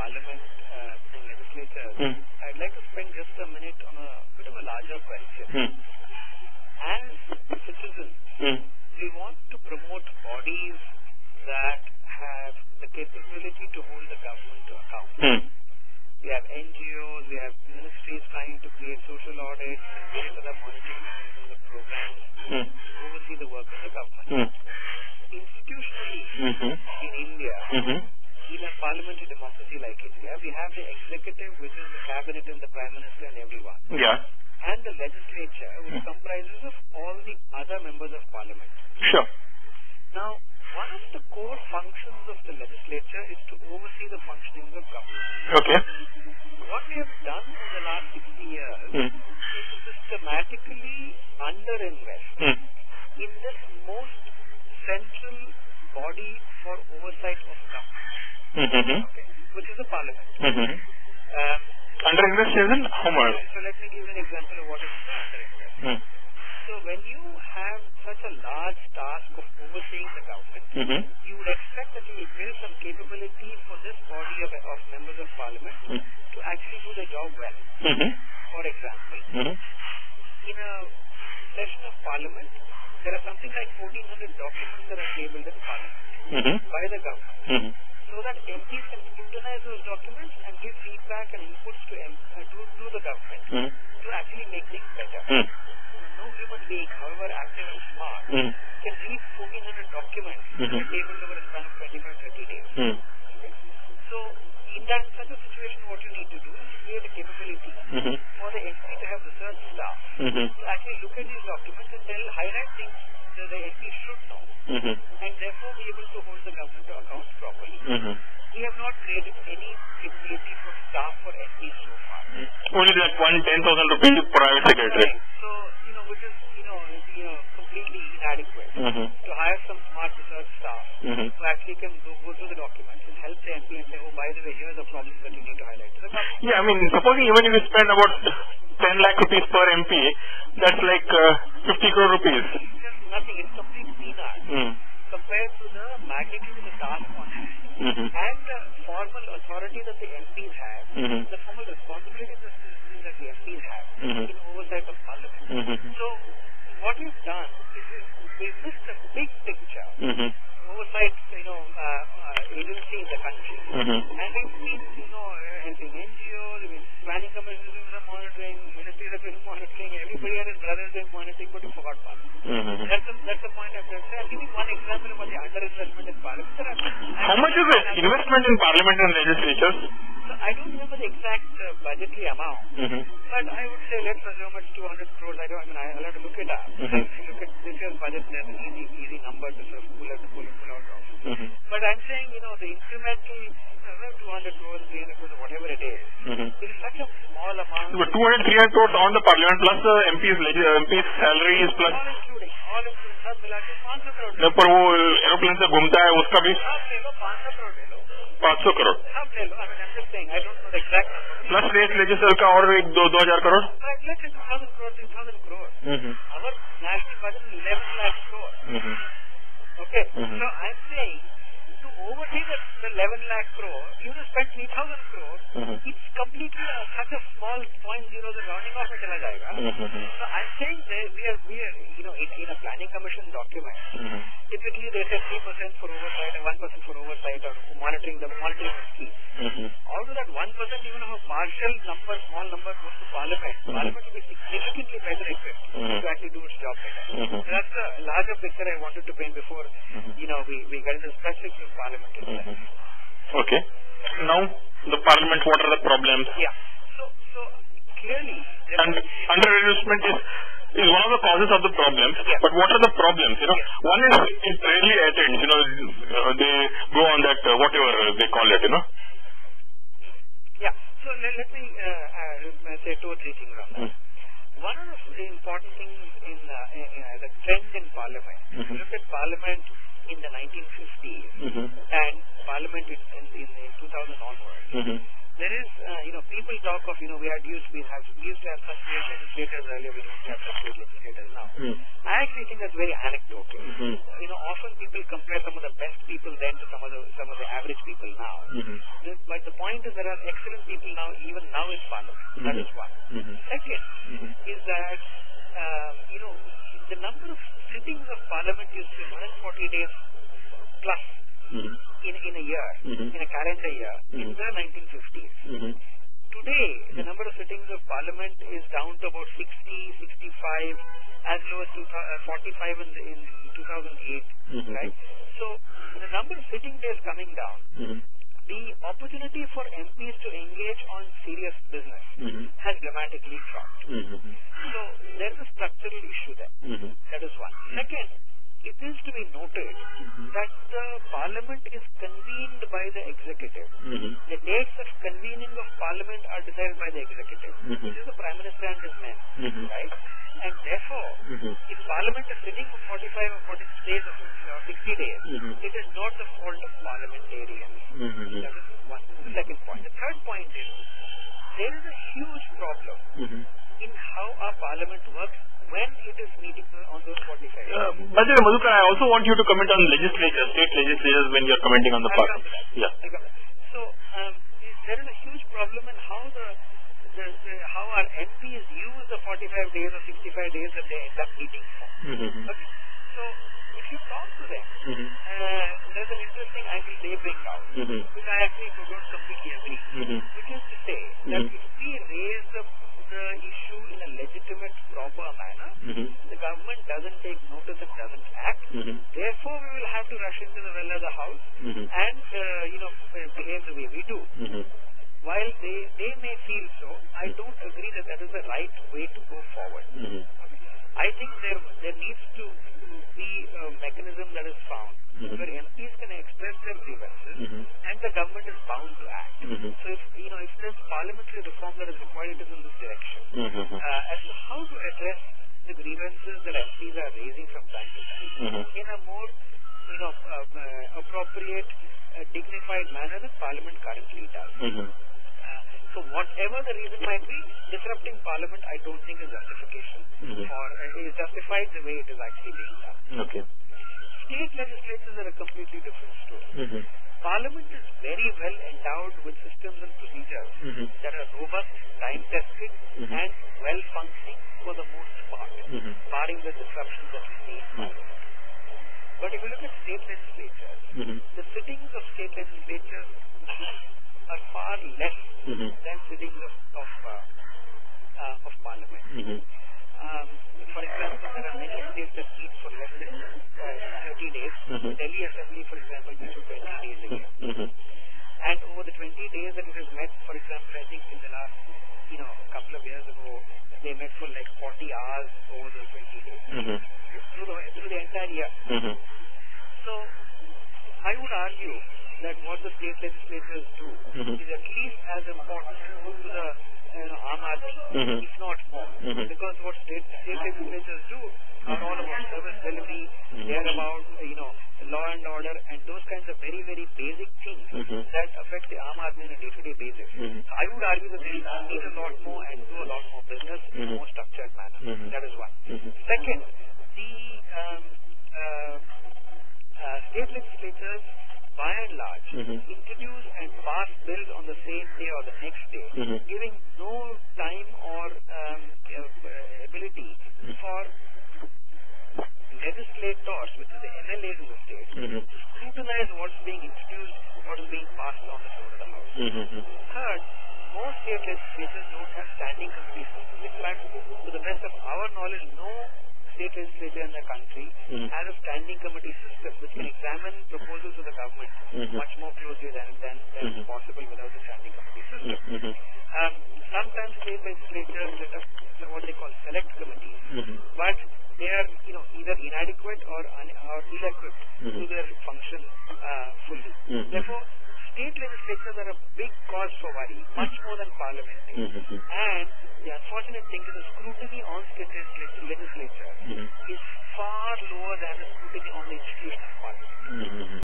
Parliament and Legislatures, I'd like to spend just a minute on a bit of a larger question. As citizens, we want to promote bodies that have the capability to hold the government to account. We have NGOs, we have ministries trying to create social audits, create other monitoring mechanisms of programs, oversee the work of the government. Institutionally, in India, in a parliamentary democracy like India, we have the executive, which is the cabinet and the prime minister and everyone. Yeah. And the legislature, which comprises of all the other members of parliament. Sure. Now, one of the core functions of the legislature is to oversee the functioning of government. Okay. What we have done in the last 60 years is to systematically underinvest in this most central body for oversight of government, which is the parliament. Underinvest is in how much? So let me give you an example of what is underinvest. So when you have such a large task of overseeing the government, you would expect that you will build some capability for this body of members of parliament to actually do the job well. For example, in a session of parliament, there are something like 1,400 documents that are tabled in parliament by the government. So that MPs can scrutinize those documents and give feedback and inputs to the government to actually make things better. No human being, however active and smart, can read 1,400 documents that are tabled over a span of 25-30 days. So, in such a situation, what you need to do is create a capability for the MP to have research staff to actually look at these documents and highlight things that the MP should know, and therefore be able to hold the government to account properly. We have not created any capability for staff for MPs so far. Only that 10,000 rupees private secretary. Right. So, which is, completely inadequate. To hire some smart research staff who actually can go through the documents and help the MP and say, oh, by the way, here are the problems that you need to highlight to the government. Yeah, I mean, supposing even if you spend about 10 lakh rupees per MP, that's like 50 crore rupees. It's just nothing. It's complete peanuts compared to the magnitude of the task on hand and the formal authority that the MPs have, the formal responsibility that the MPs have in oversight of parliament. So, what we've done is we've missed a big picture oversight, agency in the country, and we've been, helping NGOs, we've been planning commissions for monitoring, ministries have been monitoring, everybody and his brother is doing monitoring, but we forgot parliament. That's the point I'm trying to say. I'll give you one example about the underinvestment in parliament. How much is the investment in parliament and legislatures? So I don't remember the exact budgetary amount, but I would say let's assume it's 200 crores. I'll have to look it up. If you look at this year's budget, there's an easy number to sort of pull out of. But I'm saying, the incremental 200 crores, 300 crores, whatever it is, it is such a small amount. But 200, 300 crores on the parliament plus the MP's salaries plus. All including, सब मिला के 500 करोड़. न पर वो aeroplane से घूमता है उसका भी. सब ले लो 500 करोड़ ले लो. 500 करोड़. सब ले लो. I'm just saying, I don't know the exact number. Plus rate legislature का और एक 2,000 crore. Let's say 2,000 crores, 3,000 crores. Our national budget is 11 lakh crores. Okay. So I'm saying to oversee the 11 lakh crore, you have spent 3,000 crores. It's completely such a small 0.0, the rounding off में चला जाएगा. So I'm saying that we are in a planning commission document. Typically they say 3% for oversight and 1% for oversight or monitoring of schemes. Out of that 1%, even if a partial number, small number goes to parliament, parliament will be significantly better equipped to actually do its job better. So that's the larger picture I wanted to paint before we get into the specifics of parliament itself. Okay. Now the parliament, what are the problems? Yeah. So clearly, and underinvestment is one of the causes of the problems. Yeah. But what are the problems? One is it rarely attends. They go on that whatever they call it. Yeah. So let me say two or three things on that. One of the important things in the trend in parliament. If you look at parliament in the 1950s and parliament in 2000 onwards, there is, people talk of, we used to have such great legislators earlier, we don't have such great legislators now. I actually think that's very anecdotal. Often people compare some of the best people then to some of the average people now. But the point is there are excellent people now, even now in Parliament. That is one. Second is that, the number of sittings of Parliament used to be 140 days plus. In a year, in a calendar year, in the 1950s. Today, the number of sittings of Parliament is down to about 60, 65, as low as 45 in 2008, right? So, the number of sitting days coming down, the opportunity for MPs to engage on serious business has dramatically dropped. So, there is a structural issue there. That is one. Second, it is to be noted that the Parliament is convened by the executive. The dates of convening of Parliament are decided by the executive. This is the Prime Minister and his men, right? And therefore, if Parliament is sitting for 45 or 46 days or 60 days, it is not the fault of parliamentarians. That is one. The second point. The third point is, there is a huge problem in how our Parliament works when it is meeting on those 45 days. Madhukar, I also want you to comment on legislatures, state legislatures, when you are commenting on the Parliament. Yeah. So, there is a huge problem in how how our MPs use the 45 days or 65 days that they end up meeting for. Okay? So, if you talk to them, there's an interesting angle they bring out, which I actually don't completely agree, which is to say that if we raise the issue in a legitimate, proper manner, the government doesn't take notice and doesn't act. Therefore, we will have to rush into the well of the house and, behave the way we do. While they may feel so, I don't agree that that is the right way to go forward. I think there needs to be a mechanism that is found where MPs can express their grievances and the government is bound to act. So if there's parliamentary reform that is required, it is in this direction. As to how to address the grievances that MPs are raising from time to time in a more appropriate, dignified manner that Parliament currently does. So whatever the reason might be, disrupting Parliament I don't think is justification or is justified the way it is actually being done. Okay. State legislatures are a completely different story. Parliament is very well endowed with systems and procedures that are robust, time-tested and well-functioning for the most part, barring the disruptions that we see in Parliament. But if you look at state legislatures, the sittings of state legislatures are far less than sittings of Parliament. For example, there are many states that meet for less than 30 days. Delhi Assembly, for example, meets for 20 days a year. And over the 20 days that it has met, for example, I think in the last couple of years ago, they met for like 40 hours over those 20 days through the entire year. So I would argue that what the state legislatures do is at least as important to the Aam Aadmi, if not more. Because what state legislatures do are all about service delivery, they are about law and order and those kinds of very, very basic things that affect the Aam Aadmi on a day-to-day basis. So I would argue that they need a lot more and do a lot more business in a more structured manner. That is one. Second, the state legislatures by and large introduce and pass bills on the same day or the next day, giving no time or ability for legislators, which is the MLAs in the state, to scrutinize what's being introduced, what is being passed on the floor of the House. Third, most state legislatures don't have standing committees. In fact, to the best of our knowledge, no state legislature in the country has a standing committee system which can examine proposals of the government much more closely than is possible without a standing committee system. Sometimes state legislatures set up what they call select committees, but they are either inadequate or ill-equipped to their function fully. Therefore, state legislatures are a big cause for worry, much more than parliamentary. And the unfortunate thing is the scrutiny on state legislature is far lower than the scrutiny on the institution of parliament.